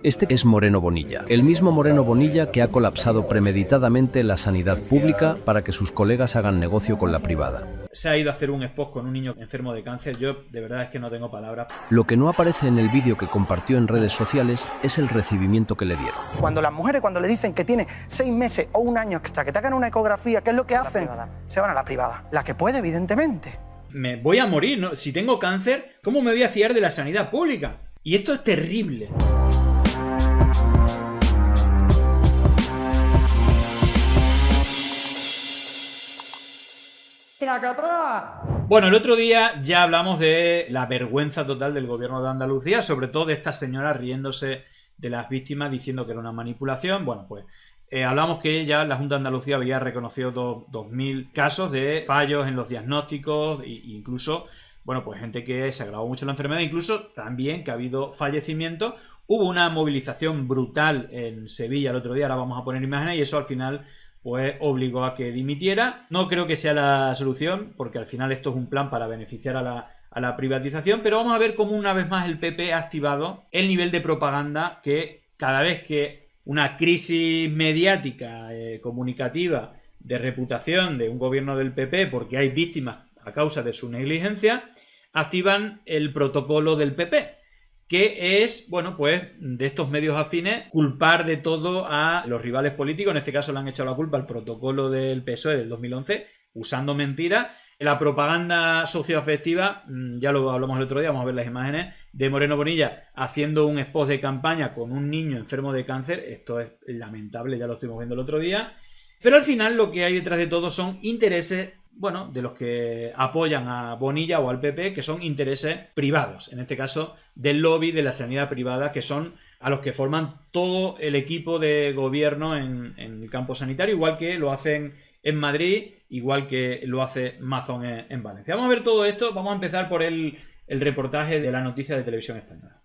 Este es Moreno Bonilla, el mismo Moreno Bonilla que ha colapsado premeditadamente la sanidad pública para que sus colegas hagan negocio con la privada. Se ha ido a hacer un spot con un niño enfermo de cáncer. Yo de verdad es que no tengo palabras. Lo que no aparece en el vídeo que compartió en redes sociales es el recibimiento que le dieron. Cuando las mujeres, cuando le dicen que tiene 6 meses o un año hasta que te hagan una ecografía, ¿qué es lo que hacen? Se van a la privada. La que puede, evidentemente. Me voy a morir, ¿no? Si tengo cáncer, ¿cómo me voy a fiar de la sanidad pública? Y esto es terrible. Bueno, el otro día ya hablamos de la vergüenza total del gobierno de Andalucía, sobre todo de esta señora riéndose de las víctimas diciendo que era una manipulación. Bueno, pues hablamos que ya la Junta de Andalucía había reconocido 2.000 casos de fallos en los diagnósticos e incluso, bueno, pues gente que se agravó mucho la enfermedad, incluso también que ha habido fallecimientos. Hubo una movilización brutal en Sevilla el otro día, ahora vamos a poner imágenes, y eso al final pues obligó a que dimitiera. No creo que sea la solución, porque al final esto es un plan para beneficiar a la privatización, pero vamos a ver cómo una vez más el PP ha activado el nivel de propaganda que cada vez que una crisis mediática, comunicativa, de reputación de un gobierno del PP, porque hay víctimas a causa de su negligencia, activan el protocolo del PP, que es, bueno, pues de estos medios afines, culpar de todo a los rivales políticos. En este caso le han echado la culpa al protocolo del PSOE del 2011, usando mentiras. La propaganda socioafectiva, ya lo hablamos el otro día, vamos a ver las imágenes de Moreno Bonilla haciendo un spot de campaña con un niño enfermo de cáncer. Esto es lamentable, ya lo estuvimos viendo el otro día. Pero al final lo que hay detrás de todo son intereses, bueno, de los que apoyan a Bonilla o al PP, que son intereses privados, en este caso del lobby de la sanidad privada, que son a los que forman todo el equipo de gobierno en el campo sanitario, igual que lo hacen en Madrid, igual que lo hace Mazón en Valencia. Vamos a ver todo esto, vamos a empezar por el reportaje de la noticia de Televisión Española.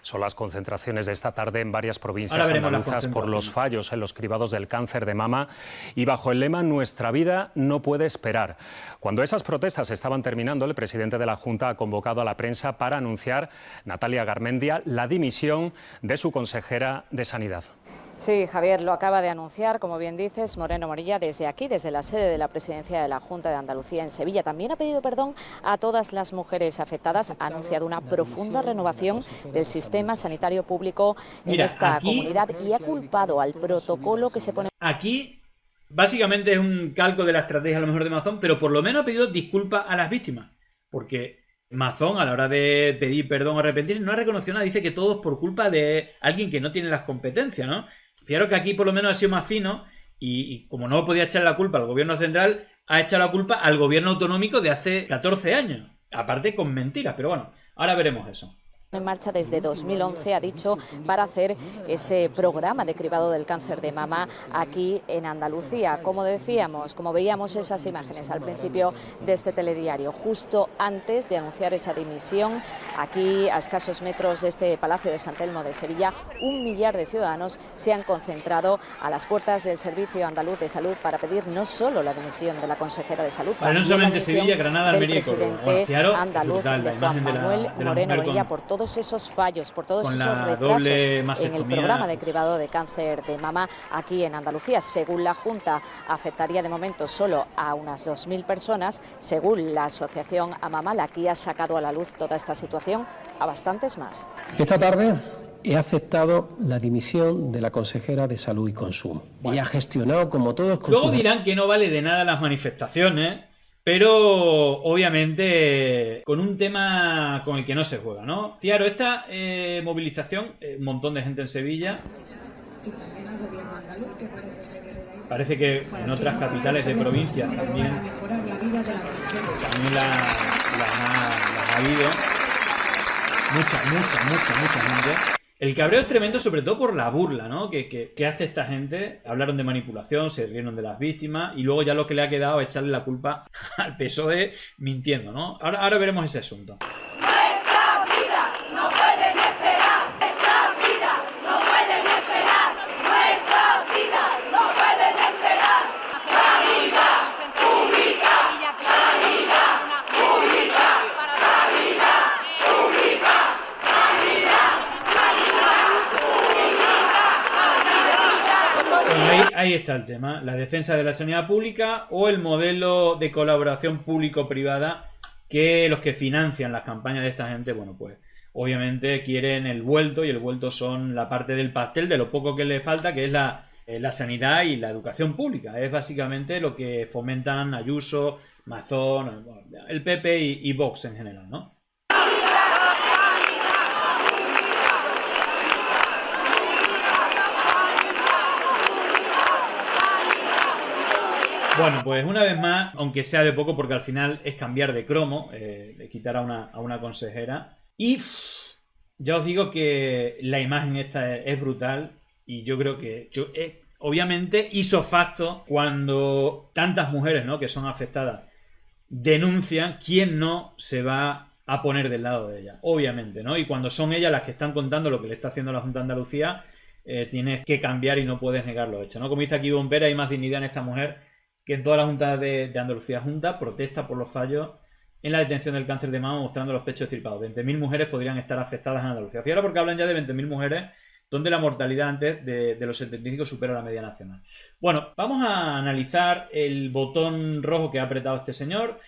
Son las concentraciones de esta tarde en varias provincias andaluzas por los fallos en los cribados del cáncer de mama y bajo el lema "Nuestra vida no puede esperar". Cuando esas protestas estaban terminando, el presidente de la Junta ha convocado a la prensa para anunciar, Natalia Garmendia, la dimisión de su consejera de Sanidad. Sí, Javier, lo acaba de anunciar, como bien dices, Moreno Bonilla, desde aquí, desde la sede de la presidencia de la Junta de Andalucía en Sevilla. También ha pedido perdón a todas las mujeres afectadas, ha anunciado una profunda renovación del sistema sanitario público en esta comunidad y ha culpado al protocolo que se pone... Aquí, básicamente es un calco de la estrategia a lo mejor de Mazón, pero por lo menos ha pedido disculpas a las víctimas, porque Mazón, a la hora de pedir perdón o arrepentirse, no ha reconocido nada, dice que todo es por culpa de alguien que no tiene las competencias, ¿no? Fijaros que aquí por lo menos ha sido más fino y como no podía echar la culpa al gobierno central, ha echado la culpa al gobierno autonómico de hace 14 años. Aparte con mentiras, pero bueno, ahora veremos eso. En marcha desde 2011, ha dicho, para hacer ese programa de cribado del cáncer de mama aquí en Andalucía. Como decíamos, como veíamos esas imágenes al principio de este telediario, justo antes de anunciar esa dimisión, aquí a escasos metros de este Palacio de San Telmo de Sevilla, 1 millar de ciudadanos se han concentrado a las puertas del Servicio Andaluz de Salud para pedir no solo la dimisión de la consejera de Salud, no solamente Sevilla, Granada, Almería y Córdoba. Presidente andaluz de Juan Manuel Moreno Bonilla por todos esos fallos, por todos esos retrasos en el programa de cribado de cáncer de mama aquí en Andalucía. Según la Junta, afectaría de momento solo a unas 2.000 personas. Según la asociación Amamal, aquí ha sacado a la luz toda esta situación a bastantes más. Esta tarde he aceptado la dimisión de la consejera de Salud y Consumo. Y ha gestionado como todos... Luego dirán que no vale de nada las manifestaciones, pero obviamente con un tema con el que no se juega, ¿no? Claro, esta movilización, un montón de gente en Sevilla. Parece que en otras capitales de provincia también las ha habido. Mucha gente. El cabreo es tremendo, sobre todo por la burla, ¿no? Que hace esta gente. Hablaron de manipulación, se rieron de las víctimas y luego ya lo que le ha quedado es echarle la culpa al PSOE mintiendo, ¿no? Ahora veremos ese asunto. ahí está el tema, la defensa de la sanidad pública o el modelo de colaboración público-privada que los que financian las campañas de esta gente, bueno, pues obviamente quieren el vuelto, y el vuelto son la parte del pastel de lo poco que le falta, que es la sanidad y la educación pública. Es básicamente lo que fomentan Ayuso, Mazón, el PP y Vox en general, ¿no? Bueno, pues una vez más, aunque sea de poco, porque al final es cambiar de cromo, de quitar a una consejera. Y ya os digo que la imagen esta es brutal, y yo creo que obviamente hizo facto cuando tantas mujeres, ¿no?, que son afectadas denuncian, ¿quién no se va a poner del lado de ella? Obviamente, ¿no? Y cuando son ellas las que están contando lo que le está haciendo la Junta de Andalucía, tienes que cambiar y no puedes negar lo hecho, ¿no? Como dice aquí Bombera, hay más dignidad en esta mujer que en toda la Junta de Andalucía. Junta protesta por los fallos en la detención del cáncer de mama, mostrando los pechos extirpados. 20.000 mujeres podrían estar afectadas en Andalucía. Fíjate, porque hablan ya de 20.000 mujeres donde la mortalidad antes de los 75 supera la media nacional. Bueno, vamos a analizar el botón rojo que ha apretado este señor,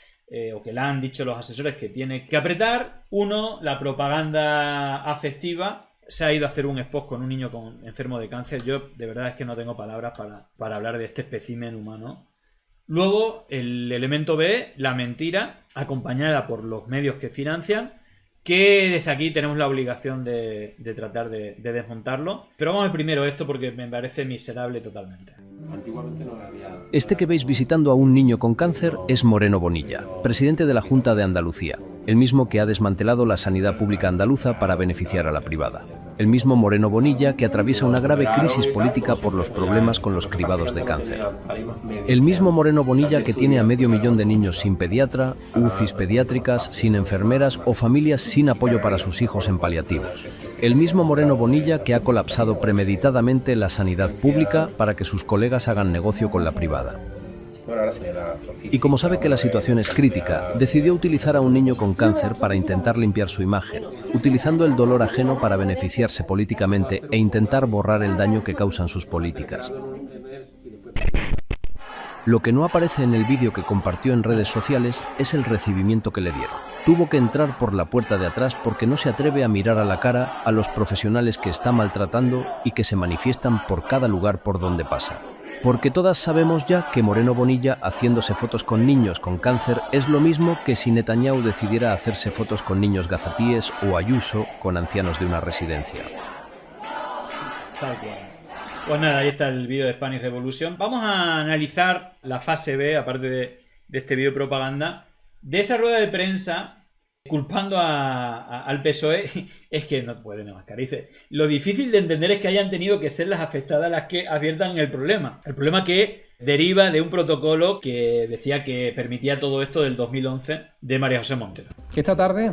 o que le han dicho los asesores que tiene que apretar. Uno, la propaganda afectiva. Se ha ido a hacer un spot con un niño enfermo de cáncer. Yo de verdad es que no tengo palabras para hablar de este espécimen humano. Luego, el elemento B, la mentira, acompañada por los medios que financian, que desde aquí tenemos la obligación de tratar de desmontarlo. Pero vamos a ver primero esto, porque me parece miserable totalmente. Este que veis visitando a un niño con cáncer es Moreno Bonilla, presidente de la Junta de Andalucía, el mismo que ha desmantelado la sanidad pública andaluza para beneficiar a la privada. El mismo Moreno Bonilla que atraviesa una grave crisis política por los problemas con los cribados de cáncer. El mismo Moreno Bonilla que tiene a 500.000 de niños sin pediatra, UCIs pediátricas, sin enfermeras o familias sin apoyo para sus hijos en paliativos. El mismo Moreno Bonilla que ha colapsado premeditadamente la sanidad pública para que sus colegas hagan negocio con la privada. Y como sabe que la situación es crítica, decidió utilizar a un niño con cáncer para intentar limpiar su imagen, utilizando el dolor ajeno para beneficiarse políticamente e intentar borrar el daño que causan sus políticas. Lo que no aparece en el vídeo que compartió en redes sociales es el recibimiento que le dieron. Tuvo que entrar por la puerta de atrás porque no se atreve a mirar a la cara a los profesionales que está maltratando y que se manifiestan por cada lugar por donde pasa. Porque todas sabemos ya que Moreno Bonilla haciéndose fotos con niños con cáncer es lo mismo que si Netanyahu decidiera hacerse fotos con niños gazatíes o Ayuso con ancianos de una residencia. Tal cual. Pues nada, ahí está el vídeo de Spanish Revolution. Vamos a analizar la fase B, aparte de este vídeo de propaganda, de esa rueda de prensa culpando al PSOE. Es que no pueden mascarar. Dice, lo difícil de entender es que hayan tenido que ser las afectadas las que adviertan el problema. El problema que deriva de un protocolo que decía que permitía todo esto del 2011 de María José Montero. Esta tarde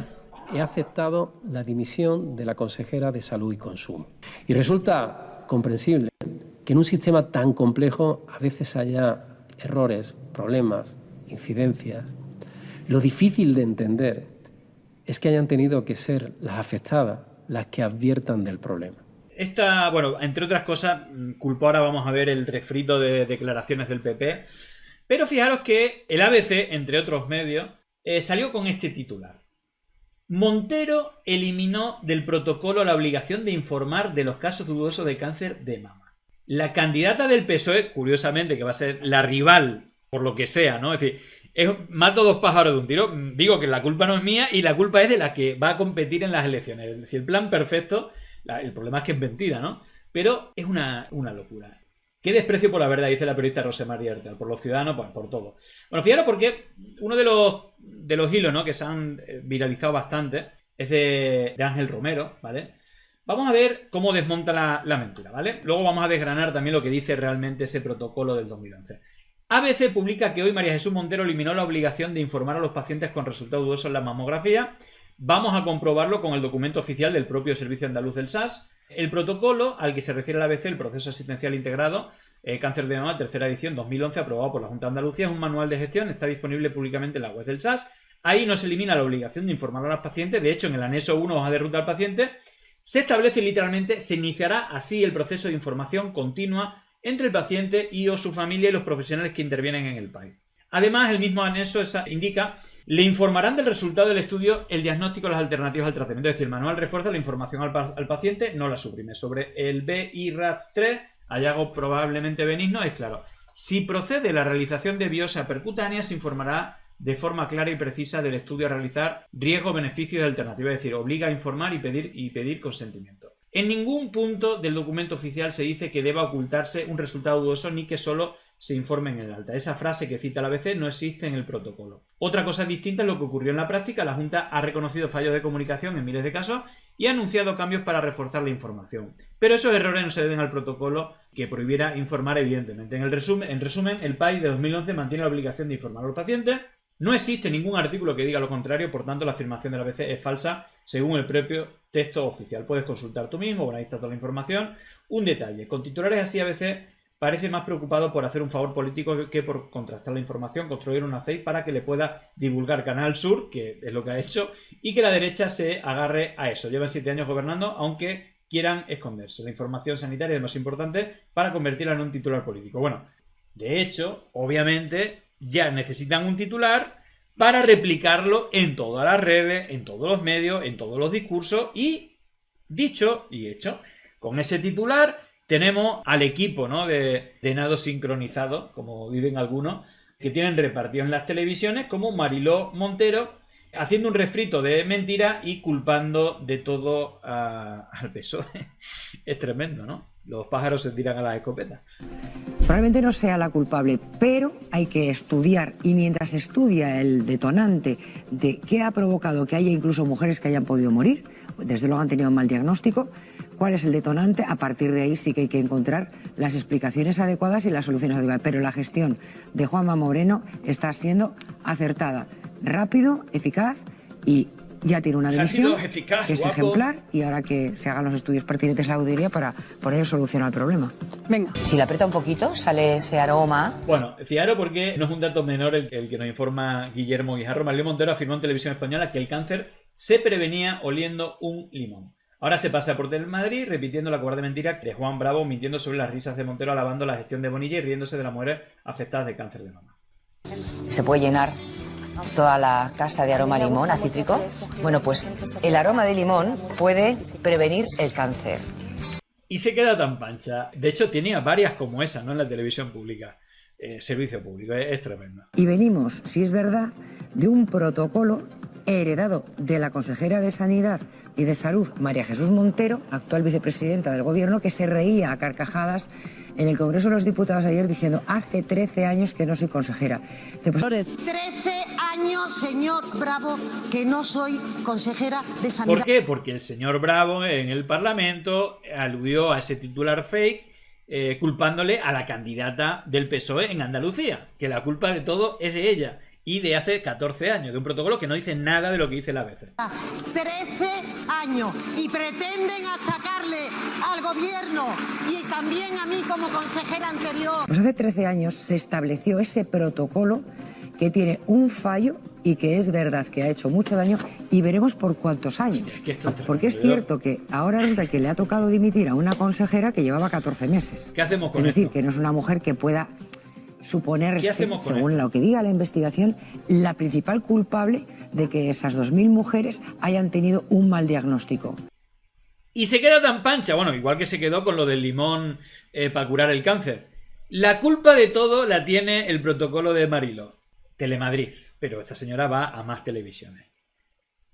he aceptado la dimisión de la consejera de Salud y Consumo. Y resulta comprensible que en un sistema tan complejo a veces haya errores, problemas, incidencias. Lo difícil de entender es que hayan tenido que ser las afectadas las que adviertan del problema. Esta, bueno, entre otras cosas, culpó, ahora vamos a ver el refrito de declaraciones del PP, pero fijaros que el ABC, entre otros medios, salió con este titular. Montero eliminó del protocolo la obligación de informar de los casos dudosos de cáncer de mama. La candidata del PSOE, curiosamente, que va a ser la rival por lo que sea, ¿no? Es decir, mato dos pájaros de un tiro. Digo que la culpa no es mía y la culpa es de la que va a competir en las elecciones. Es decir, el plan perfecto, el problema es que es mentira, ¿no? Pero es una locura. Qué desprecio por la verdad, dice la periodista Rosa María Hertel, por los ciudadanos, por todo. Bueno, fijaros porque uno de los hilos, ¿no?, que se han viralizado bastante es de Ángel Romero, ¿vale? Vamos a ver cómo desmonta la mentira, ¿vale? Luego vamos a desgranar también lo que dice realmente ese protocolo del 2011. ABC publica que hoy María Jesús Montero eliminó la obligación de informar a los pacientes con resultados dudosos en la mamografía. Vamos a comprobarlo con el documento oficial del propio Servicio Andaluz del SAS. El protocolo al que se refiere el ABC, el Proceso Asistencial Integrado, Cáncer de Mama, tercera edición 2011, aprobado por la Junta de Andalucía, es un manual de gestión, está disponible públicamente en la web del SAS. Ahí no se elimina la obligación de informar a los pacientes. De hecho, en el anexo 1, hoja de ruta al paciente, se establece literalmente, se iniciará así el proceso de información continua entre el paciente y o su familia y los profesionales que intervienen en el PAI. Además, el mismo anexo indica: le informarán del resultado del estudio, el diagnóstico y las alternativas al tratamiento. Es decir, el manual refuerza la información al paciente, no la suprime. Sobre el BI-RADS3, hallazgo probablemente benigno, es claro: si procede la realización de biopsia percutánea, se informará de forma clara y precisa del estudio a realizar, riesgo, beneficios y alternativas. Es decir, obliga a informar y pedir consentimiento. En ningún punto del documento oficial se dice que deba ocultarse un resultado dudoso ni que solo se informe en el alta. Esa frase que cita la ABC no existe en el protocolo. Otra cosa distinta es lo que ocurrió en la práctica. La Junta ha reconocido fallos de comunicación en miles de casos y ha anunciado cambios para reforzar la información. Pero esos errores no se deben al protocolo, que prohibiera informar evidentemente. En resumen, el PAI de 2011 mantiene la obligación de informar a los pacientes. No existe ningún artículo que diga lo contrario, por tanto la afirmación de la ABC es falsa según el propio texto oficial. Puedes consultar tú mismo, bueno, ahí está toda la información. Un detalle: con titulares así, ABC parece más preocupado por hacer un favor político que por contrastar la información, construir una fake para que le pueda divulgar Canal Sur, que es lo que ha hecho, y que la derecha se agarre a eso. Llevan 7 años gobernando, aunque quieran esconderse. La información sanitaria es más importante para convertirla en un titular político. Bueno, de hecho, obviamente, ya necesitan un titular para replicarlo en todas las redes, en todos los medios, en todos los discursos, y dicho y hecho, con ese titular tenemos al equipo, ¿no?, de nado sincronizado, como dicen algunos, que tienen repartido en las televisiones, como Mariló Montero, haciendo un refrito de mentira y culpando de todo al PSOE. Es tremendo, ¿no? Los pájaros se tiran a las escopetas. Probablemente no sea la culpable, pero hay que estudiar, y mientras estudia el detonante de qué ha provocado que haya incluso mujeres que hayan podido morir, desde luego han tenido un mal diagnóstico, cuál es el detonante, a partir de ahí sí que hay que encontrar las explicaciones adecuadas y las soluciones adecuadas. Pero la gestión de Juanma Moreno está siendo acertada, rápido, eficaz, y ya tiene una dimisión que es ejemplar, y ahora que se hagan los estudios pertinentes a la auditoría para poner solución al problema. Venga. Si le aprieta un poquito, sale ese aroma. Bueno, fijaros, porque no es un dato menor el que nos informa Guillermo Guijarro. Mariló Montero afirmó en Televisión Española que el cáncer se prevenía oliendo un limón. Ahora se pasa por Telemadrid repitiendo la cobarde mentira de Juan Bravo, mintiendo sobre las risas de Montero, alabando la gestión de Bonilla y riéndose de las mujeres afectadas de cáncer de mama. Se puede llenar toda la casa de aroma a limón, a cítrico. Bueno, pues el aroma de limón puede prevenir el cáncer. Y se queda tan pancha. De hecho, tenía varias como esa, ¿no?, en la televisión pública. Servicio público, es tremendo. Y venimos, si es verdad, de un protocolo heredado de la consejera de Sanidad y de Salud, María Jesús Montero, actual vicepresidenta del Gobierno, que se reía a carcajadas en el Congreso de los Diputados ayer diciendo: hace 13 años que no soy consejera. 13 años, señor Bravo, que no soy consejera de Sanidad. ¿Por qué? Porque el señor Bravo en el Parlamento aludió a ese titular fake, culpándole a la candidata del PSOE en Andalucía, que la culpa de todo es de ella. Y de hace 14 años, de un protocolo que no dice nada de lo que dice la ABC. 13 años, y pretenden achacarle al gobierno y también a mí como consejera anterior. Pues hace 13 años se estableció ese protocolo que tiene un fallo y que es verdad que ha hecho mucho daño, y veremos por cuántos años. Es que esto es porque es cierto que ahora resulta que le ha tocado dimitir a una consejera que llevaba 14 meses. ¿Qué hacemos con esto? Es decir, esto? que no es una mujer que pueda suponerse, según lo que diga la investigación, la principal culpable de que esas 2.000 mujeres hayan tenido un mal diagnóstico. Y se queda tan pancha, bueno, igual que se quedó con lo del limón para curar el cáncer. La culpa de todo la tiene el protocolo de Mariló, Telemadrid, pero esta señora va a más televisiones.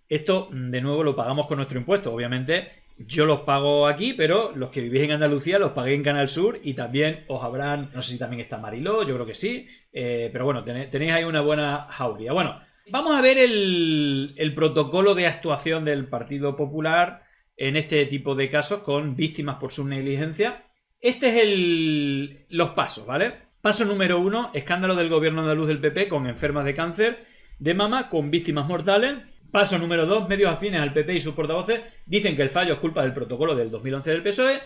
Esto, de nuevo, lo pagamos con nuestro impuesto, obviamente. Yo los pago aquí, pero los que vivís en Andalucía los pagué en Canal Sur, y también os habrán... No sé si también está Mariló, yo creo que sí. Pero bueno, tenéis ahí una buena jauría. Bueno, vamos a ver el protocolo de actuación del Partido Popular en este tipo de casos con víctimas por su negligencia. Este es los pasos, ¿vale? Paso número 1, escándalo del gobierno andaluz del PP con enfermas de cáncer de mama con víctimas mortales. Paso número 2, medios afines al PP y sus portavoces dicen que el fallo es culpa del protocolo del 2011 del PSOE.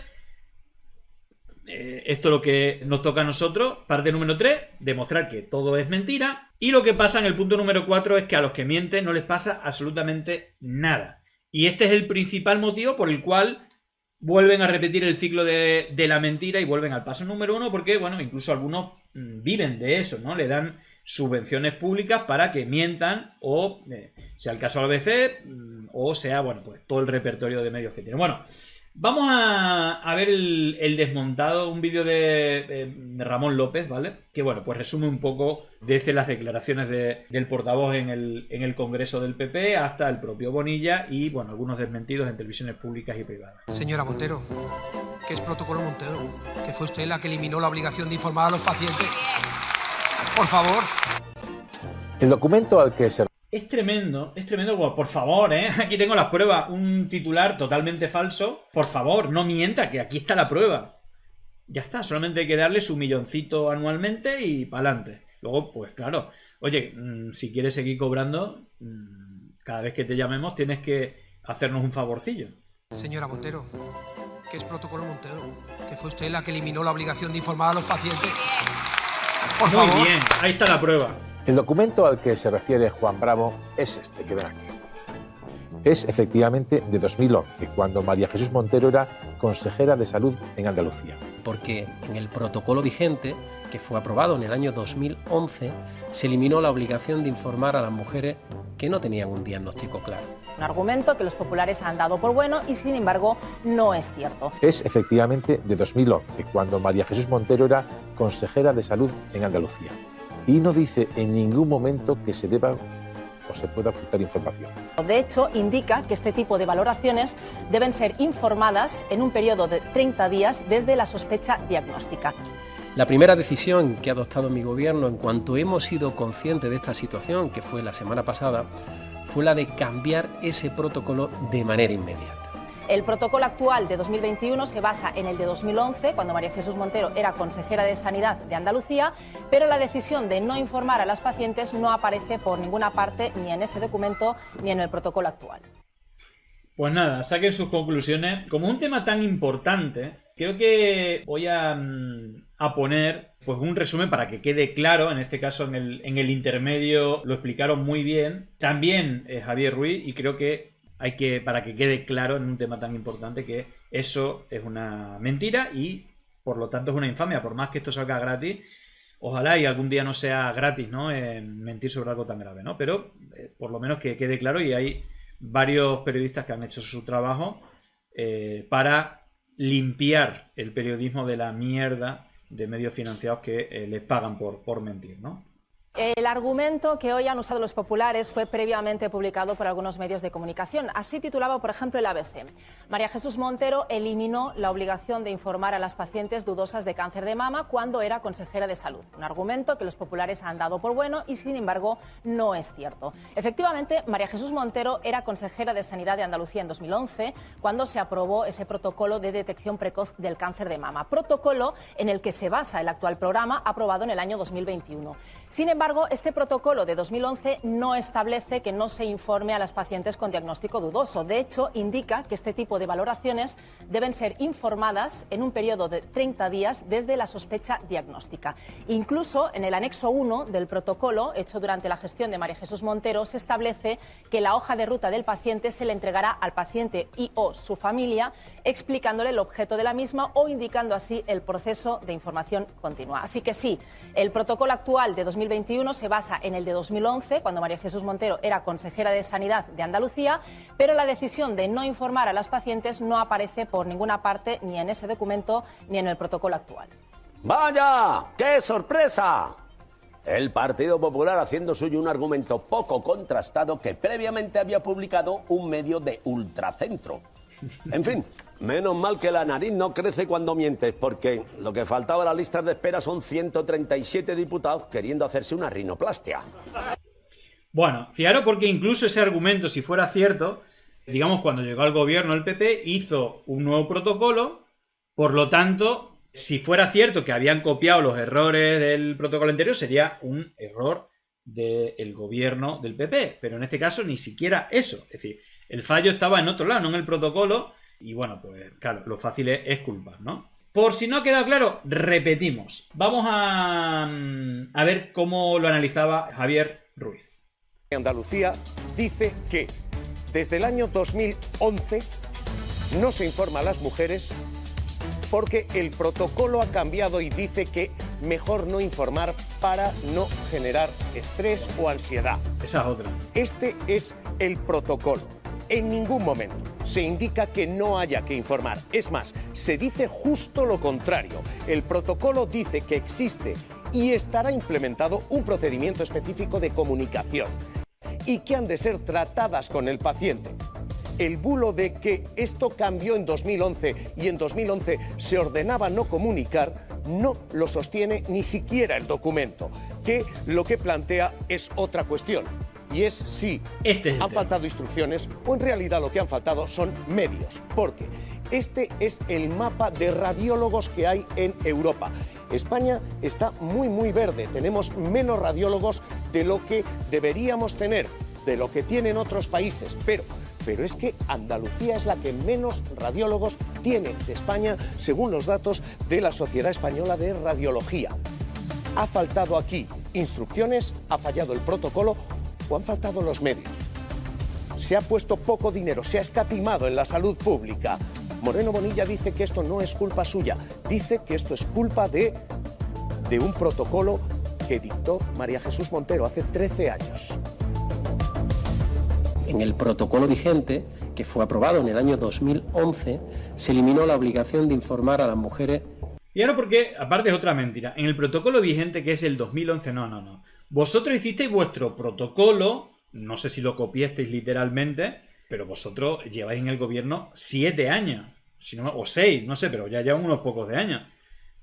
Esto es lo que nos toca a nosotros. Parte número 3, demostrar que todo es mentira. Y lo que pasa en el punto número 4 es que a los que mienten no les pasa absolutamente nada. Y este es el principal motivo por el cual vuelven a repetir el ciclo de la mentira y vuelven al paso número 1 porque, bueno, incluso algunos viven de eso, ¿no? Le dan subvenciones públicas para que mientan o sea el caso ABC o sea, bueno, pues todo el repertorio de medios que tiene. Bueno, vamos a ver el desmontado, un vídeo de Ramón López, ¿vale? Que, bueno, pues resume un poco desde las declaraciones del portavoz en el Congreso del PP hasta el propio Bonilla y, bueno, algunos desmentidos en televisiones públicas y privadas. Señora Montero, ¿qué es protocolo Montero? Que fue usted la que eliminó la obligación de informar a los pacientes. Por favor. El documento al que se... Es tremendo, por favor, aquí tengo las pruebas, un titular totalmente falso, por favor, no mienta, que aquí está la prueba. Ya está, solamente hay que darle su milloncito anualmente y pa'lante. Luego, pues claro, oye, si quieres seguir cobrando, cada vez que te llamemos tienes que hacernos un favorcillo. Señora Montero, ¿qué es protocolo Montero? Que fue usted la que eliminó la obligación de informar a los pacientes. Por favor. Muy bien, ahí está la prueba. El documento al que se refiere Juan Bravo es este que ven aquí. Es efectivamente de 2011, cuando María Jesús Montero era consejera de Salud en Andalucía. Porque en el protocolo vigente, que fue aprobado en el año 2011, se eliminó la obligación de informar a las mujeres que no tenían un diagnóstico claro. Un argumento que los populares han dado por bueno y, sin embargo, no es cierto. Es efectivamente de 2011, cuando María Jesús Montero era consejera de Salud en Andalucía. Y no dice en ningún momento que se deba o se pueda ocultar información. De hecho, indica que este tipo de valoraciones deben ser informadas en un periodo de 30 días desde la sospecha diagnóstica. La primera decisión que ha adoptado mi gobierno en cuanto hemos sido conscientes de esta situación, que fue la semana pasada, fue la de cambiar ese protocolo de manera inmediata. El protocolo actual de 2021 se basa en el de 2011, cuando María Jesús Montero era consejera de Sanidad de Andalucía, pero la decisión de no informar a las pacientes no aparece por ninguna parte, ni en ese documento, ni en el protocolo actual. Pues nada, saquen sus conclusiones. Como un tema tan importante, creo que voy a poner pues un resumen para que quede claro. En este caso, en el intermedio lo explicaron muy bien. También Javier Ruiz, y creo que para que quede claro en un tema tan importante que eso es una mentira y por lo tanto es una infamia, por más que esto salga gratis. Ojalá y algún día no sea gratis, ¿no? Mentir sobre algo tan grave, ¿no? Pero por lo menos que quede claro, y hay varios periodistas que han hecho su trabajo para limpiar el periodismo de la mierda de medios financiados que les pagan por mentir, ¿no? El argumento que hoy han usado los populares fue previamente publicado por algunos medios de comunicación. Así titulaba, por ejemplo, el ABC. María Jesús Montero eliminó la obligación de informar a las pacientes dudosas de cáncer de mama cuando era consejera de Salud. Un argumento que los populares han dado por bueno y, sin embargo, no es cierto. Efectivamente, María Jesús Montero era consejera de Sanidad de Andalucía en 2011, cuando se aprobó ese protocolo de detección precoz del cáncer de mama. Protocolo en el que se basa el actual programa aprobado en el año 2021. Sin embargo, este protocolo de 2011 no establece que no se informe a las pacientes con diagnóstico dudoso. De hecho, indica que este tipo de valoraciones deben ser informadas en un periodo de 30 días desde la sospecha diagnóstica. Incluso en el anexo 1 del protocolo, hecho durante la gestión de María Jesús Montero, se establece que la hoja de ruta del paciente se le entregará al paciente y o su familia, explicándole el objeto de la misma o indicando así el proceso de información continua. Así que sí, el protocolo actual de 2021 se basa en el de 2011, cuando María Jesús Montero era consejera de Sanidad de Andalucía, pero la decisión de no informar a las pacientes no aparece por ninguna parte, ni en ese documento, ni en el protocolo actual. ¡Vaya! ¡Qué sorpresa! El Partido Popular haciendo suyo un argumento poco contrastado que previamente había publicado un medio de ultracentro. En fin, menos mal que la nariz no crece cuando mientes, porque lo que faltaba a las listas de espera son 137 diputados queriendo hacerse una rinoplastia. Bueno, fijaros porque incluso ese argumento, si fuera cierto, digamos, cuando llegó al gobierno el PP, hizo un nuevo protocolo, por lo tanto, si fuera cierto que habían copiado los errores del protocolo anterior, sería un error del gobierno del PP, pero en este caso ni siquiera eso, es decir, el fallo estaba en otro lado, no en el protocolo, y bueno, pues claro, lo fácil es culpar, ¿no? Por si no ha quedado claro, repetimos. Vamos a ver cómo lo analizaba Javier Ruiz. Andalucía dice que desde el año 2011 no se informa a las mujeres porque el protocolo ha cambiado y dice que mejor no informar para no generar estrés o ansiedad. Esa es otra. Este es el protocolo. En ningún momento se indica que no haya que informar. Es más, se dice justo lo contrario. El protocolo dice que existe y estará implementado un procedimiento específico de comunicación y que han de ser tratadas con el paciente. El bulo de que esto cambió en 2011 y en 2011 se ordenaba no comunicar no lo sostiene ni siquiera el documento, que lo que plantea es otra cuestión. Y es si han faltado instrucciones o en realidad lo que han faltado son medios. Porque este es el mapa de radiólogos que hay en Europa. España está muy verde. Tenemos menos radiólogos de lo que deberíamos tener, de lo que tienen otros países. Pero es que Andalucía es la que menos radiólogos tiene de España, según los datos de la Sociedad Española de Radiología. ¿Ha faltado aquí instrucciones? ¿Ha fallado el protocolo? ¿O han faltado los medios? Se ha puesto poco dinero, se ha escatimado en la salud pública. Moreno Bonilla dice que esto no es culpa suya, dice que esto es culpa de un protocolo que dictó María Jesús Montero hace 13 años. En el protocolo vigente, que fue aprobado en el año 2011, se eliminó la obligación de informar a las mujeres. Y ahora porque, aparte es otra mentira, en el protocolo vigente que es del 2011, no. Vosotros hicisteis vuestro protocolo, no sé si lo copiasteis literalmente, pero vosotros lleváis en el gobierno 7 años, o 6, no sé, pero ya llevan unos pocos de años.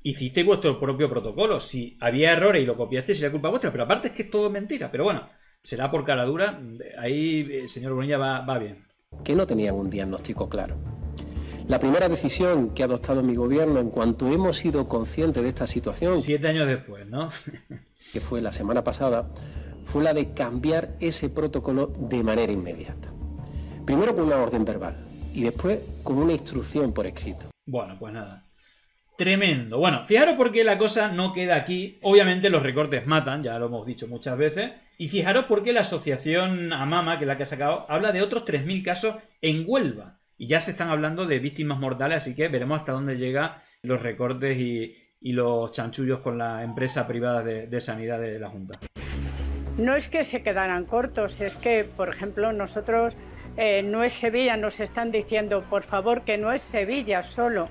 Hicisteis vuestro propio protocolo. Si había errores y lo copiasteis, sería culpa vuestra, pero aparte es que es todo mentira. Pero bueno, será por caradura, ahí, señor Bonilla, va bien. Que no tenían un diagnóstico claro. La primera decisión que ha adoptado mi gobierno en cuanto hemos sido conscientes de esta situación, 7 años después, ¿no? que fue la semana pasada, fue la de cambiar ese protocolo de manera inmediata. Primero con una orden verbal y después con una instrucción por escrito. Bueno, pues nada. Tremendo. Bueno, fijaros porque la cosa no queda aquí. Obviamente los recortes matan, ya lo hemos dicho muchas veces. Y fijaros porque la asociación AMAMA, que es la que ha sacado, habla de otros 3.000 casos en Huelva. Y ya se están hablando de víctimas mortales, así que veremos hasta dónde llegan los recortes y los chanchullos con la empresa privada de sanidad de la Junta. No es que se quedaran cortos, es que, por ejemplo, nosotros no es Sevilla, nos están diciendo, por favor, que no es Sevilla solo.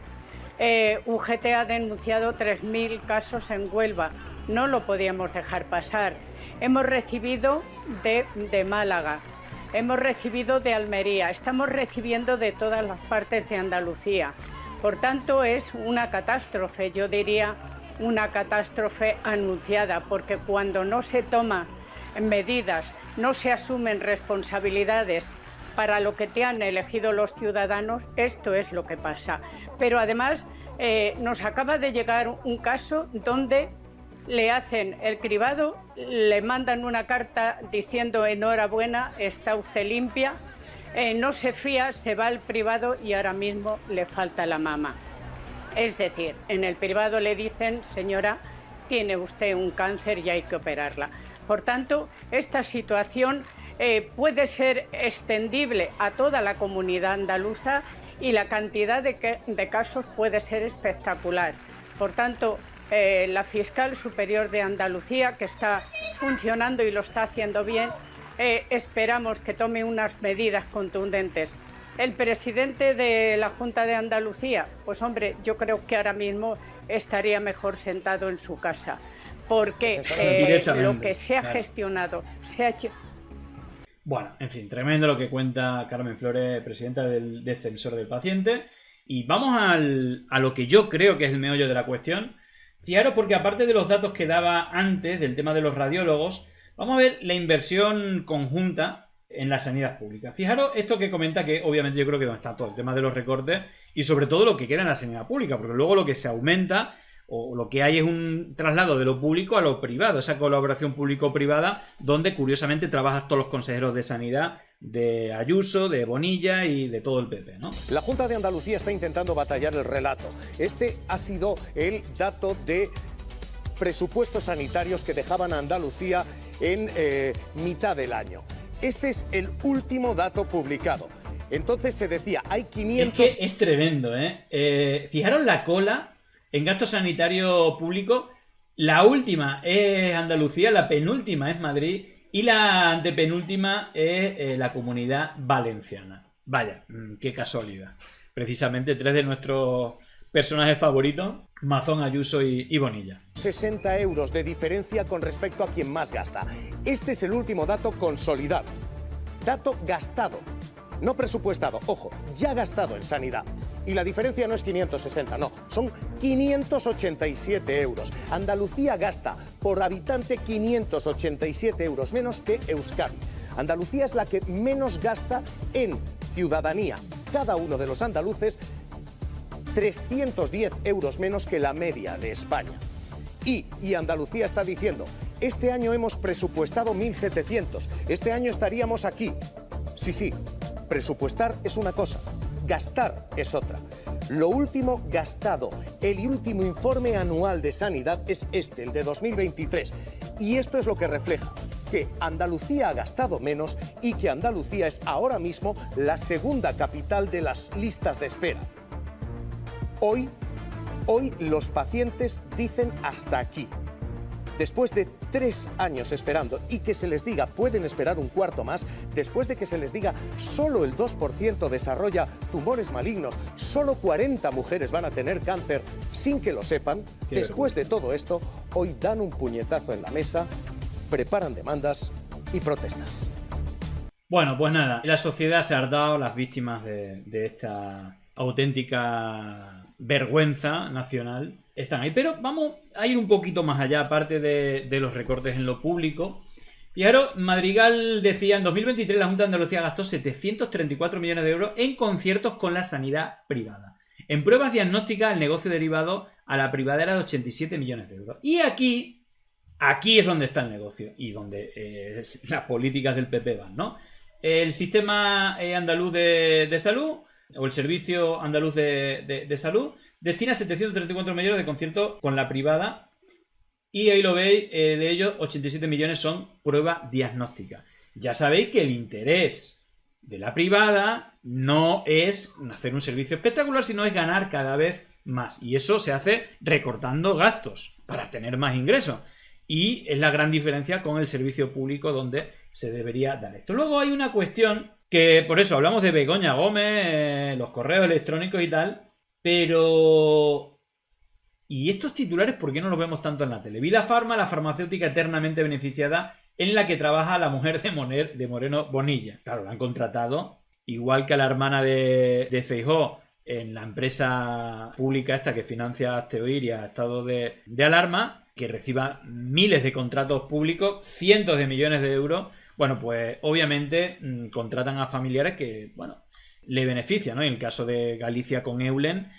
UGT ha denunciado 3.000 casos en Huelva, no lo podíamos dejar pasar. Hemos recibido de Málaga. Hemos recibido de Almería, estamos recibiendo de todas las partes de Andalucía. Por tanto, es una catástrofe, yo diría una catástrofe anunciada, porque cuando no se toman medidas, no se asumen responsabilidades para lo que te han elegido los ciudadanos, esto es lo que pasa. Pero además nos acaba de llegar un caso donde le hacen el cribado, le mandan una carta diciendo enhorabuena, está usted limpia, no se fía, se va al privado y ahora mismo le falta la mama. Es decir, en el privado le dicen, señora, tiene usted un cáncer y hay que operarla. Por tanto, esta situación puede ser extendible a toda la comunidad andaluza y la cantidad de casos puede ser espectacular. Por tanto, la fiscal superior de Andalucía, que está funcionando y lo está haciendo bien, esperamos que tome unas medidas contundentes. El presidente de la Junta de Andalucía, pues hombre, yo creo que ahora mismo estaría mejor sentado en su casa, porque lo que se ha gestionado, se ha hecho... Bueno, en fin, tremendo lo que cuenta Carmen Flores, presidenta del Defensor del Paciente. Y vamos a lo que yo creo que es el meollo de la cuestión. Fijaros porque aparte de los datos que daba antes del tema de los radiólogos, vamos a ver la inversión conjunta en la sanidad pública. Fijaros esto que comenta, que obviamente yo creo que donde está todo el tema de los recortes y sobre todo lo que queda en la sanidad pública, porque luego lo que se aumenta o lo que hay es un traslado de lo público a lo privado, esa colaboración público-privada donde curiosamente trabajan todos los consejeros de sanidad de Ayuso, de Bonilla y de todo el PP, ¿no? La Junta de Andalucía está intentando batallar el relato. Este ha sido el dato de presupuestos sanitarios que dejaban a Andalucía en mitad del año. Este es el último dato publicado. Entonces se decía, hay 500... Es que es tremendo, ¿eh? Fijaros la cola en gasto sanitario público. La última es Andalucía, la penúltima es Madrid y la antepenúltima es la Comunidad Valenciana. Vaya, qué casualidad. Precisamente 3 de nuestros personajes favoritos, Mazón, Ayuso y Bonilla. 60 euros de diferencia con respecto a quien más gasta. Este es el último dato consolidado. Dato gastado, no presupuestado, ojo, ya gastado en sanidad. Y la diferencia no es 560, no, son 587 euros. Andalucía gasta por habitante 587 euros menos que Euskadi. Andalucía es la que menos gasta en ciudadanía. Cada uno de los andaluces 310 euros menos que la media de España. Y Andalucía está diciendo, este año hemos presupuestado 1.700, este año estaríamos aquí. Sí, presupuestar es una cosa, gastar es otra. Lo último gastado, el último informe anual de sanidad es este, el de 2023. Y esto es lo que refleja que Andalucía ha gastado menos y que Andalucía es ahora mismo la segunda capital de las listas de espera. Hoy los pacientes dicen hasta aquí. Después de 3 años esperando y que se les diga pueden esperar un cuarto más, después de que se les diga solo el 2% desarrolla tumores malignos, solo 40 mujeres van a tener cáncer sin que lo sepan, después de todo esto, hoy dan un puñetazo en la mesa, preparan demandas y protestas. Bueno, pues nada, la sociedad se ha hartado, las víctimas de esta auténtica vergüenza nacional están ahí. Pero vamos a ir un poquito más allá, aparte de los recortes en lo público. Fijaros, Madrigal decía, en 2023 la Junta de Andalucía gastó 734 millones de euros en conciertos con la sanidad privada. En pruebas diagnósticas, el negocio derivado a la privada era de 87 millones de euros. Y aquí es donde está el negocio y donde las políticas del PP van, ¿no? El sistema andaluz de salud, o el Servicio Andaluz de Salud, destina 734 millones de conciertos con la privada y ahí lo veis, de ellos 87 millones son pruebas diagnósticas. Ya sabéis que el interés de la privada no es hacer un servicio espectacular, sino es ganar cada vez más. Y eso se hace recortando gastos para tener más ingresos. Y es la gran diferencia con el servicio público donde se debería dar esto. Luego hay una cuestión que, por eso hablamos de Begoña Gómez, los correos electrónicos y tal, pero... ¿y estos titulares por qué no los vemos tanto en la tele? Vida Farma, la farmacéutica eternamente beneficiada en la que trabaja la mujer de Moreno Bonilla. Claro, la han contratado, igual que a la hermana de Feijóo, en la empresa pública esta que financia a Hazte-Oír y a estado de alarma, que reciba miles de contratos públicos, cientos de millones de euros. Bueno, pues obviamente contratan a familiares que, bueno, le benefician, ¿no? En el caso de Galicia con Eulen,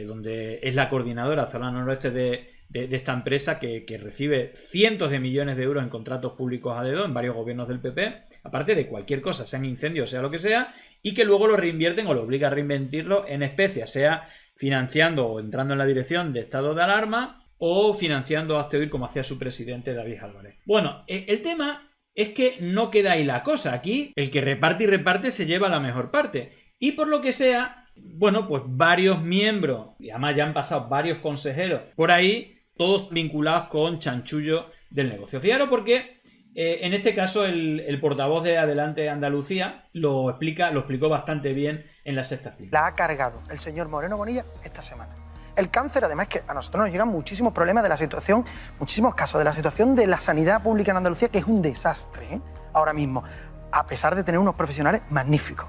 donde es la coordinadora zona noroeste de esta empresa que recibe cientos de millones de euros en contratos públicos a dedo en varios gobiernos del PP, aparte de cualquier cosa, sean incendios, sea lo que sea, y que luego lo reinvierten o lo obliga a reinvertirlo en especias, sea financiando o entrando en la dirección de estado de alarma o financiando a Hazte-Oír como hacía su presidente David Álvarez. Bueno, el tema es que no queda ahí la cosa. Aquí el que reparte y reparte se lleva la mejor parte. Y por lo que sea, bueno, pues varios miembros, y además ya han pasado varios consejeros por ahí, todos vinculados con chanchullo del negocio. Fijaros porque en este caso el portavoz de Adelante Andalucía lo explicó bastante bien en La Sexta Explica. La ha cargado el señor Moreno Bonilla esta semana. El cáncer, además, que a nosotros nos llegan muchísimos problemas de la situación, muchísimos casos de la situación de la sanidad pública en Andalucía, que es un desastre, ahora mismo, a pesar de tener unos profesionales magníficos.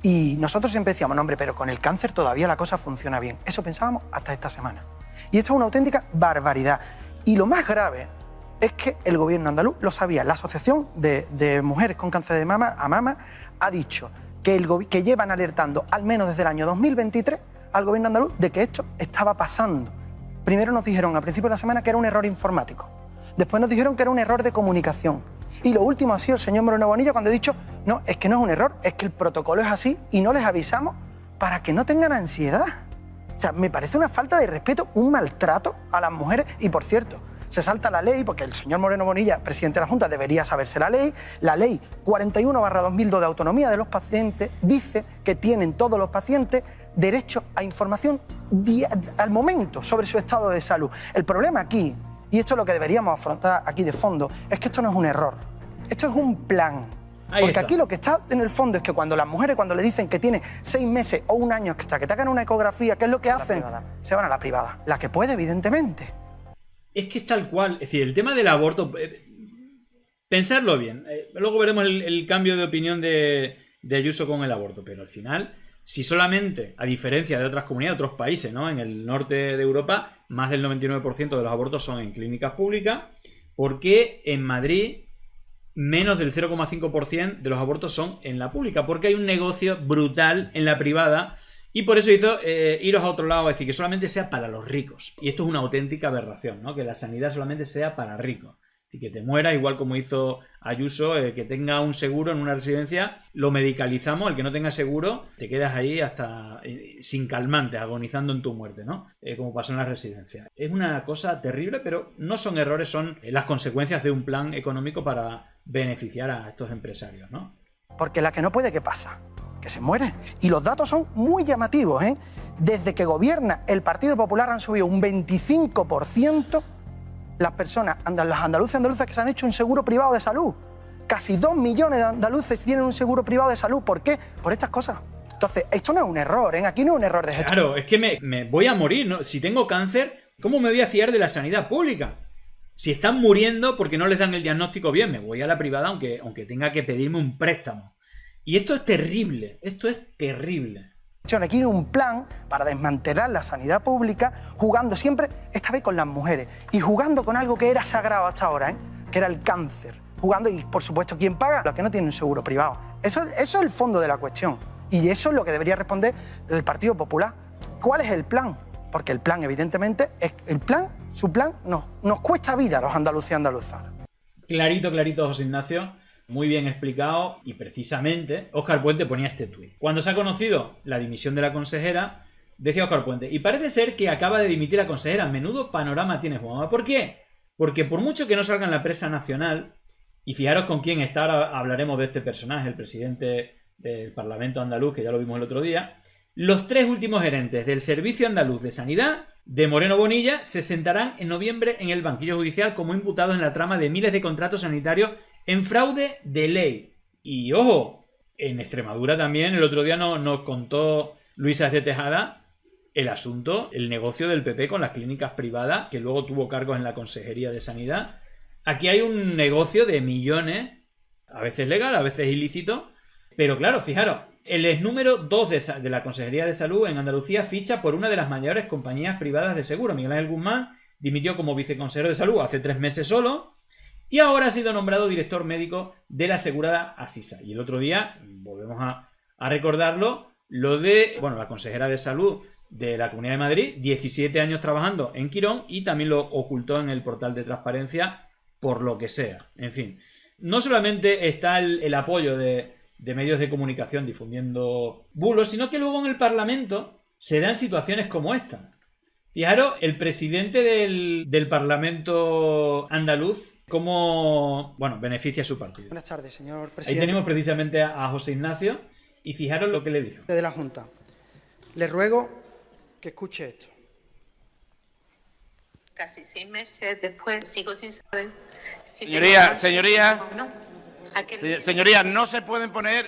Y nosotros siempre decíamos, no, hombre, pero con el cáncer todavía la cosa funciona bien. Eso pensábamos hasta esta semana. Y esto es una auténtica barbaridad. Y lo más grave es que el gobierno andaluz lo sabía. La Asociación de Mujeres con Cáncer de Mama, AMAMA, ha dicho que llevan alertando al menos desde el año 2023 al gobierno andaluz de que esto estaba pasando. Primero nos dijeron a principios de la semana que era un error informático. Después nos dijeron que era un error de comunicación. Y lo último ha sido el señor Moreno Bonilla cuando ha dicho, no, es que no es un error, es que el protocolo es así y no les avisamos para que no tengan ansiedad. O sea, me parece una falta de respeto, un maltrato a las mujeres. Y por cierto, se salta la ley, porque el señor Moreno Bonilla, presidente de la Junta, debería saberse la ley 41/2002 de autonomía de los pacientes, dice que tienen todos los pacientes derecho a información al momento sobre su estado de salud. El problema aquí, y esto es lo que deberíamos afrontar aquí de fondo, es que esto no es un error, esto es un plan. Porque aquí lo que está en el fondo es que cuando las mujeres, cuando le dicen que tiene 6 meses o un año hasta que te hagan una ecografía, ¿qué es lo que hacen? Se van a la privada. La que puede, evidentemente. Es que es tal cual. Es decir, el tema del aborto, pensarlo bien. Luego veremos el cambio de opinión de Ayuso con el aborto. Pero al final, si solamente, a diferencia de otras comunidades, otros países, ¿no? En el norte de Europa, más del 99% de los abortos son en clínicas públicas, ¿por qué en Madrid menos del 0,5% de los abortos son en la pública? Porque hay un negocio brutal en la privada y por eso hizo iros a otro lado, es decir, que solamente sea para los ricos. Y esto es una auténtica aberración, ¿no? Que la sanidad solamente sea para ricos. Y que te mueras, igual como hizo Ayuso, que tenga un seguro en una residencia, lo medicalizamos, el que no tenga seguro, te quedas ahí hasta sin calmantes, agonizando en tu muerte, ¿no? Como pasó en la residencia. Es una cosa terrible, pero no son errores, son las consecuencias de un plan económico para beneficiar a estos empresarios, ¿no? Porque la que no puede, ¿qué pasa? Que se muere. Y los datos son muy llamativos, ¿eh? Desde que gobierna el Partido Popular han subido un 25% las personas, los andaluces y andaluzas que se han hecho un seguro privado de salud. Casi 2 millones de andaluces tienen un seguro privado de salud. ¿Por qué? Por estas cosas. Entonces, esto no es un error, ¿eh? Aquí no es un error de gestión. Claro, es que me voy a morir, ¿no? Si tengo cáncer, ¿cómo me voy a fiar de la sanidad pública? Si están muriendo porque no les dan el diagnóstico bien, me voy a la privada aunque tenga que pedirme un préstamo. Y esto es terrible, esto es terrible. Aquí hay un plan para desmantelar la sanidad pública, jugando siempre, esta vez con las mujeres, y jugando con algo que era sagrado hasta ahora, ¿eh? Que era el cáncer. Jugando, y por supuesto, ¿quién paga? Los que no tienen un seguro privado. Eso es el fondo de la cuestión. Y eso es lo que debería responder el Partido Popular. ¿Cuál es el plan? Porque el plan, evidentemente, su plan nos cuesta vida a los andaluces y andaluzas. Clarito, clarito, José Ignacio. Muy bien explicado, y precisamente Óscar Puente ponía este tuit. Cuando se ha conocido la dimisión de la consejera, decía Óscar Puente, y parece ser que acaba de dimitir la consejera. Menudo panorama tienes, Juanma. ¿Por qué? Porque por mucho que no salga en la prensa nacional, y fijaros con quién está, ahora hablaremos de este personaje, el presidente del Parlamento andaluz, que ya lo vimos el otro día, los 3 últimos gerentes del Servicio Andaluz de Sanidad de Moreno Bonilla se sentarán en noviembre en el banquillo judicial como imputados en la trama de miles de contratos sanitarios en fraude de ley. Y ojo, en Extremadura también, el otro día nos contó Luisa de Tejada el asunto, el negocio del PP con las clínicas privadas, que luego tuvo cargos en la Consejería de Sanidad. Aquí hay un negocio de millones, a veces legal, a veces ilícito, pero claro, fijaros, el ex número 2 de la Consejería de Salud en Andalucía ficha por una de las mayores compañías privadas de seguro. Miguel Ángel Guzmán dimitió como viceconsejero de Salud hace 3 meses solo, y ahora ha sido nombrado director médico de la asegurada Asisa. Y el otro día, volvemos a recordarlo, lo de, la consejera de salud de la Comunidad de Madrid, 17 años trabajando en Quirón, y también lo ocultó en el portal de transparencia por lo que sea. En fin, no solamente está el apoyo de medios de comunicación difundiendo bulos, sino que luego en el Parlamento se dan situaciones como esta. Fijaros, el presidente del Parlamento andaluz, cómo beneficia a su partido. Buenas tardes, señor presidente. Ahí tenemos precisamente a José Ignacio, y fijaros lo que le dijo. De la Junta, le ruego que escuche esto. Casi 6 meses después sigo sin saber si... Señoría, no se pueden poner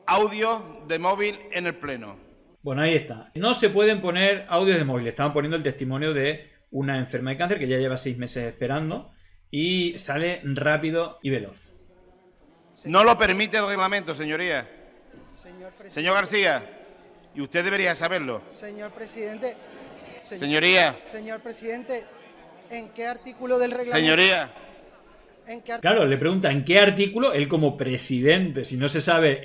audios de móvil en el Pleno. Bueno, ahí está. No se pueden poner audios de móvil. Estaban poniendo el testimonio de una enferma de cáncer que ya lleva 6 meses esperando y sale rápido y veloz. No lo permite el reglamento, señoría. Señor García, y usted debería saberlo. Señor presidente. Señoría. Señor presidente, ¿en qué artículo del reglamento? Señoría. Claro, le pregunta en qué artículo, él como presidente, si no se sabe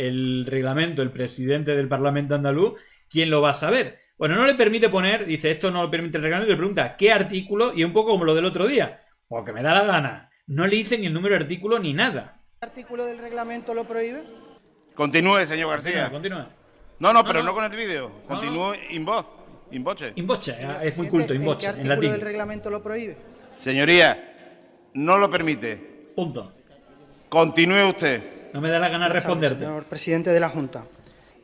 el reglamento, el presidente del Parlamento andaluz, ¿quién lo va a saber? Bueno, no le permite poner, dice esto no lo permite el reglamento, le pregunta qué artículo, y un poco como lo del otro día, porque me da la gana, no le dice ni el número de artículo ni nada. ¿El artículo del reglamento lo prohíbe? Continúe, señor García. Continúe. No, pero no con el vídeo, continúe in voz, in voce. In voce, es muy culto, in voce, ¿En qué artículo del reglamento lo prohíbe? Señoría, no lo permite. Punto. Continúe usted. No me da la gana de responderte. Señor presidente de la Junta.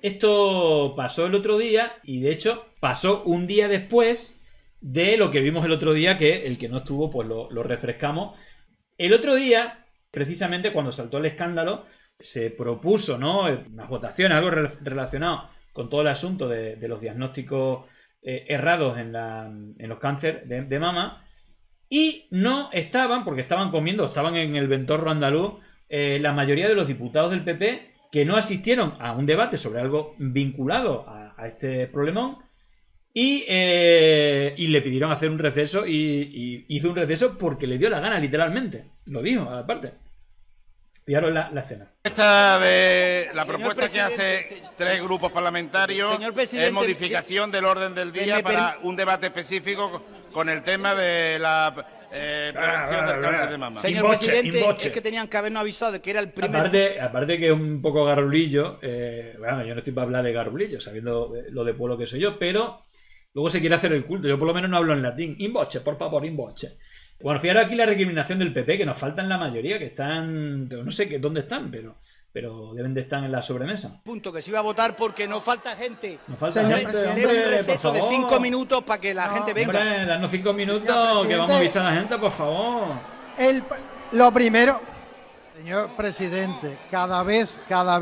Esto pasó el otro día y de hecho pasó un día después de lo que vimos el otro día, que el que no estuvo pues lo refrescamos. El otro día, precisamente cuando saltó el escándalo, se propuso, ¿no?, unas votaciones, algo relacionado con todo el asunto de los diagnósticos errados en los cánceres de mama, y no estaban, porque estaban comiendo, estaban en el ventorro andaluz, la mayoría de los diputados del PP que no asistieron a un debate sobre algo vinculado a este problemón y le pidieron hacer un receso y hizo un receso porque le dio la gana, literalmente. Lo dijo, aparte. Fijaros la escena. La propuesta que hace 3 grupos parlamentarios es modificación del orden del día para un debate específico con el tema de la prevención del cáncer de mama. Señor presidente, es que tenían que habernos avisado de que era el primer... Aparte que es un poco garrulillo, bueno, yo no estoy para hablar de garrulillo, sabiendo lo de pueblo que soy yo, pero luego se quiere hacer el culto. Yo por lo menos no hablo en latín. In voce, por favor, in voce. Bueno, fijaros aquí la recriminación del PP, que nos faltan la mayoría, que están... No sé dónde están, pero deben de estar en la sobremesa. Punto, que se iba a votar porque nos falta gente. Nos falta Señor gente, presidente, hombre, un receso por favor. de 5 minutos para que la gente venga. Hombre, danos 5 minutos, que vamos a avisar a la gente, por favor. Lo primero... Señor presidente, cada vez... A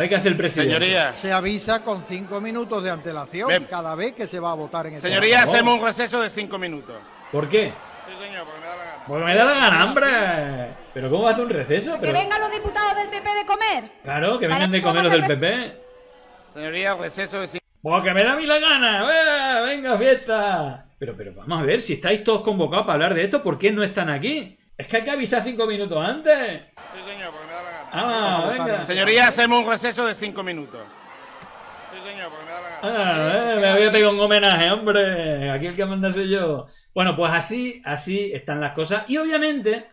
ver qué hace el presidente. Señoría. Se avisa con 5 minutos de antelación. Bien. Cada vez que se va a votar en este... Señoría, hacemos un receso de 5 minutos. ¿Por qué? Sí, señor, porque me da la gana. Porque me da la gana, hombre. ¿Pero cómo hace un receso? Que vengan los diputados del PP de comer. Claro, que vengan de comer los del PP. Señoría, receso de 5 minutos. Porque me da a mí la gana. ¡Venga, fiesta! Pero vamos a ver, si estáis todos convocados para hablar de esto, ¿por qué no están aquí? Es que hay que avisar 5 minutos antes. Sí, señor, porque me da la gana. Ah, venga. Señoría, hacemos un receso de 5 minutos. Sí, señor, porque me da la gana. Me voy a pegar un homenaje, hombre. Aquí el que manda soy yo. Bueno, pues así están las cosas. Y obviamente,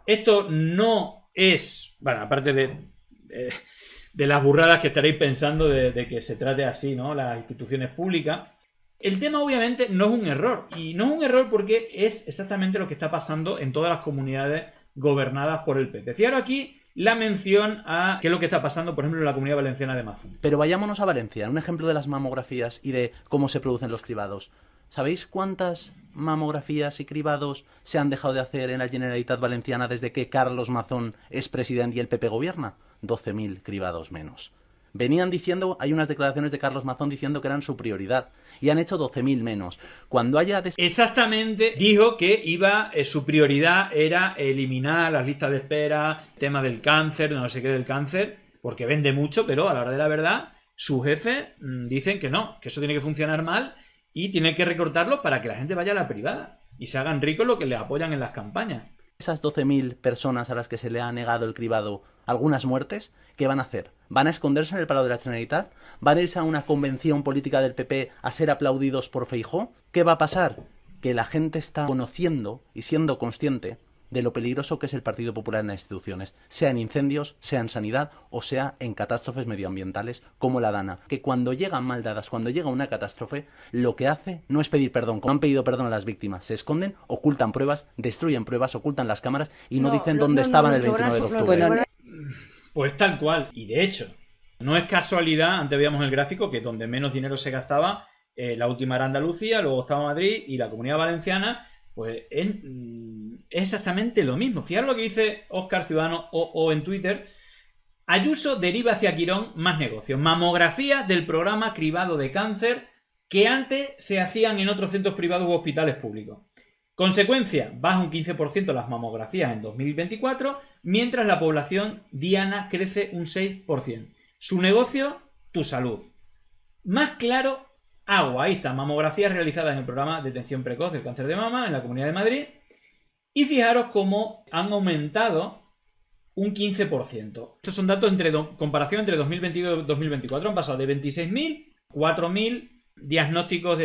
esto no es... Bueno, aparte de las burradas que estaréis pensando de que se trate así, ¿no?, las instituciones públicas. El tema obviamente no es un error. Y no es un error porque es exactamente lo que está pasando en todas las comunidades gobernadas por el PP. Fijaros aquí la mención a qué es lo que está pasando, por ejemplo, en la Comunidad Valenciana de Mazón. Pero vayámonos a Valencia, un ejemplo de las mamografías y de cómo se producen los cribados. ¿Sabéis cuántas mamografías y cribados se han dejado de hacer en la Generalitat Valenciana desde que Carlos Mazón es presidente y el PP gobierna? 12.000 cribados menos. Venían diciendo, hay unas declaraciones de Carlos Mazón diciendo que eran su prioridad, y han hecho 12.000 menos. Cuando haya... Exactamente, dijo que su prioridad era eliminar las listas de espera, tema del cáncer, no sé qué del cáncer, porque vende mucho, pero a la hora de la verdad, sus jefes dicen que no, que eso tiene que funcionar mal y tiene que recortarlo para que la gente vaya a la privada y se hagan ricos lo que le apoyan en las campañas. Esas 12.000 personas a las que se le ha negado el cribado algunas muertes, ¿qué van a hacer? ¿Van a esconderse en el Palau de la Generalitat? ¿Van a irse a una convención política del PP a ser aplaudidos por Feijóo? ¿Qué va a pasar? Que la gente está conociendo y siendo consciente de lo peligroso que es el Partido Popular en las instituciones, sea en incendios, sea en sanidad o sea en catástrofes medioambientales como la Dana. Que cuando llegan mal dadas, cuando llega una catástrofe, lo que hace no es pedir perdón, como han pedido perdón a las víctimas, se esconden, ocultan pruebas, destruyen pruebas, ocultan las cámaras y no dicen dónde estaban el 29 de octubre. Pues tal cual, y de hecho, no es casualidad, antes veíamos el gráfico, que donde menos dinero se gastaba, la última era Andalucía, luego estaba Madrid y la Comunidad Valenciana, pues es exactamente lo mismo. Fijaros lo que dice Óscar Ciudadano o en Twitter. Ayuso deriva hacia Quirón más negocios. Mamografía del programa cribado de cáncer que antes se hacían en otros centros privados u hospitales públicos. Consecuencia, baja un 15% las mamografías en 2024, mientras la población diana crece un 6%. Su negocio, tu salud. Más claro, agua. Ahí está, mamografías realizadas en el programa de detección precoz del cáncer de mama en la Comunidad de Madrid. Y fijaros cómo han aumentado un 15%. Estos son datos comparación entre 2022 y 2024. Han pasado de 26.000 a 4.000 diagnósticos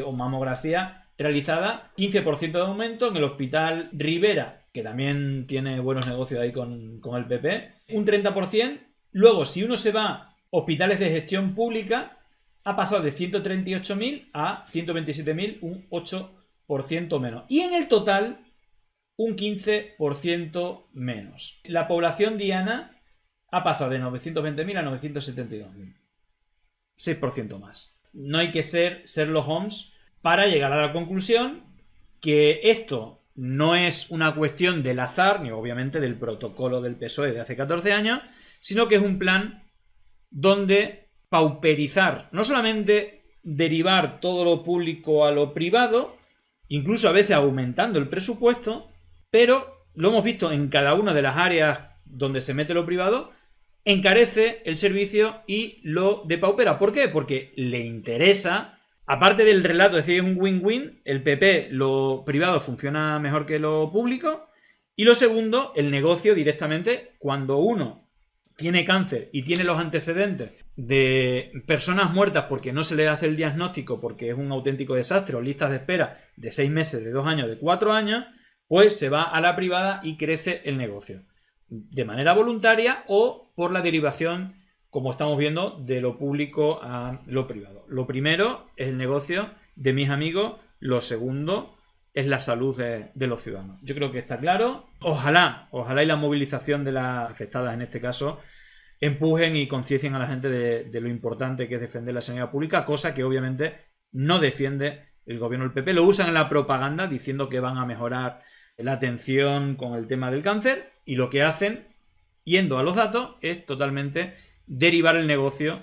o mamografía realizada, 15% de aumento. En el Hospital Rivera, que también tiene buenos negocios ahí con el PP, un 30%. Luego, si uno se va a hospitales de gestión pública, ha pasado de 138.000 a 127.000, un 8% menos. Y en el total, un 15% menos. La población diana ha pasado de 920.000 a 972.000. 6% más. No hay que ser Sherlock Holmes para llegar a la conclusión que esto no es una cuestión del azar, ni obviamente del protocolo del PSOE de hace 14 años, sino que es un plan donde pauperizar, no solamente derivar todo lo público a lo privado, incluso a veces aumentando el presupuesto, pero lo hemos visto en cada una de las áreas donde se mete lo privado, encarece el servicio y lo depaupera. ¿Por qué? Porque le interesa, aparte del relato de decir es un win-win, el PP, lo privado funciona mejor que lo público, y lo segundo, el negocio directamente, cuando uno tiene cáncer y tiene los antecedentes de personas muertas porque no se le hace el diagnóstico porque es un auténtico desastre, o listas de espera de 6 meses, de 2 años, de 4 años, pues se va a la privada y crece el negocio. De manera voluntaria o por la derivación, como estamos viendo, de lo público a lo privado. Lo primero es el negocio de mis amigos, lo segundo es la salud de los ciudadanos. Yo creo que está claro. Ojalá y la movilización de las afectadas en este caso empujen y conciencien a la gente de lo importante que es defender la sanidad pública, cosa que obviamente no defiende el gobierno del PP. Lo usan en la propaganda diciendo que van a mejorar la atención con el tema del cáncer, y lo que hacen, yendo a los datos, es totalmente derivar el negocio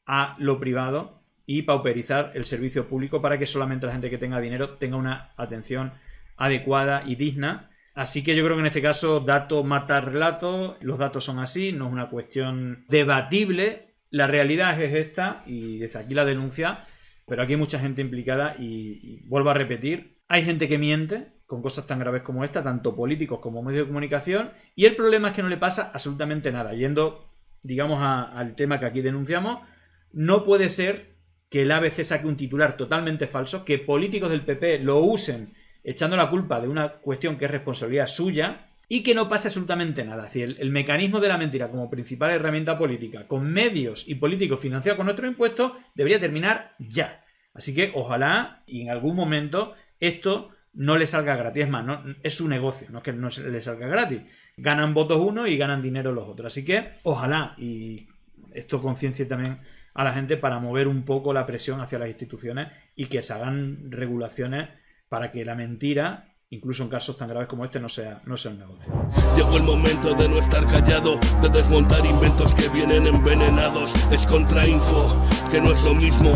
a lo privado y pauperizar el servicio público para que solamente la gente que tenga dinero tenga una atención adecuada y digna. Así que yo creo que en este caso dato mata relato, los datos son así, no es una cuestión debatible, la realidad es esta y desde aquí la denuncia, pero aquí hay mucha gente implicada y vuelvo a repetir, hay gente que miente con cosas tan graves como esta, tanto políticos como medios de comunicación, y el problema es que no le pasa absolutamente nada. Yendo, digamos, al tema que aquí denunciamos, no puede ser que el ABC saque un titular totalmente falso, que políticos del PP lo usen echando la culpa de una cuestión que es responsabilidad suya y que no pase absolutamente nada. Es decir, el mecanismo de la mentira como principal herramienta política, con medios y políticos financiados con nuestros impuestos, debería terminar ya. Así que ojalá y en algún momento esto no le salga gratis. Es más, no, es su negocio, no es que no le salga gratis. Ganan votos unos y ganan dinero los otros. Así que ojalá y esto conciencie también a la gente para mover un poco la presión hacia las instituciones y que se hagan regulaciones para que la mentira, incluso en casos tan graves como este, no sea un negocio. Llegó el momento de no estar callado, de desmontar inventos que vienen envenenados. Es contrainfo, que no es lo mismo.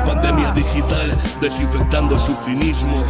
Pandemia digital, desinfectando su cinismo.